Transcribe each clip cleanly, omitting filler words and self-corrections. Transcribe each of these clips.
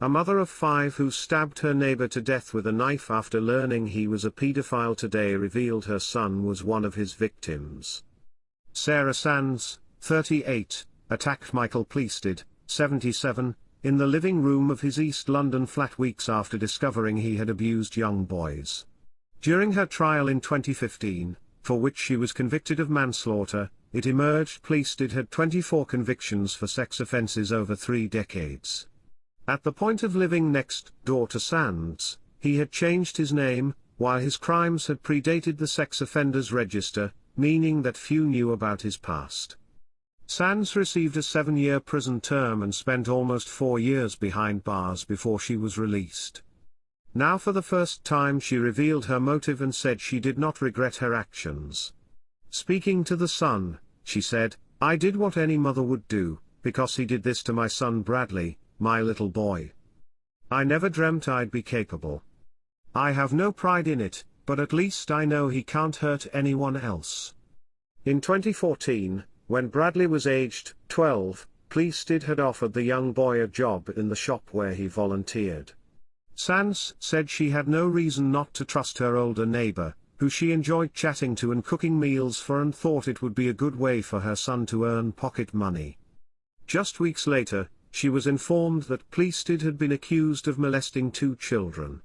A mother of 5 who stabbed her neighbor to death with a knife after learning he was a pedophile today revealed her son was one of his victims. Sarah Sands, 38, attacked Michael Pleasted, 77, in the living room of his East London flat weeks after discovering he had abused young boys. During her trial in 2015, for which she was convicted of manslaughter, it emerged Pleasted had 24 convictions for sex offences over 3 decades. At the point of living next door to Sands, he had changed his name, while his crimes had predated the sex offenders register, meaning that few knew about his past. Sands received a 7-year prison term and spent almost 4 years behind bars before she was released. Now for the first time she revealed her motive and said she did not regret her actions. Speaking to The Sun, she said, "I did what any mother would do, because he did this to my son Bradley, my little boy. I never dreamt I'd be capable. I have no pride in it, but at least I know he can't hurt anyone else." In 2014, when Bradley was aged 12, Pleasted had offered the young boy a job in the shop where he volunteered. Sands said she had no reason not to trust her older neighbor, who she enjoyed chatting to and cooking meals for, and thought it would be a good way for her son to earn pocket money. Just weeks later, she was informed that Pleasted had been accused of molesting 2 children.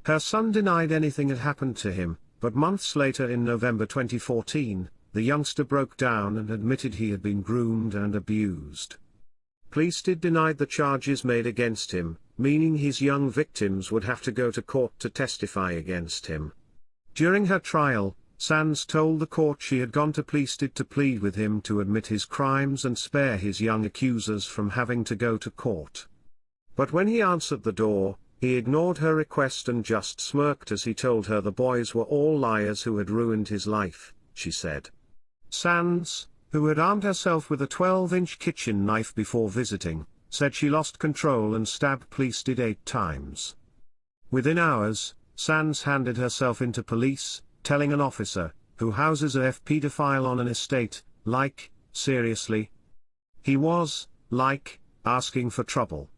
Her son denied anything had happened to him, but months later in November 2014, the youngster broke down and admitted he had been groomed and abused. Pleasted denied the charges made against him, meaning his young victims would have to go to court to testify against him. During her trial, Sands told the court she had gone to Pleasted to plead with him to admit his crimes and spare his young accusers from having to go to court. But when he answered the door, he ignored her request and just smirked as he told her the boys were all liars who had ruined his life, she said. Sands, who had armed herself with a 12-inch kitchen knife before visiting, said she lost control and stabbed Pleasted 8 times. Within hours, Sands handed herself into police, telling an officer, who houses a pedophile on an estate, like, seriously? He was, like, asking for trouble.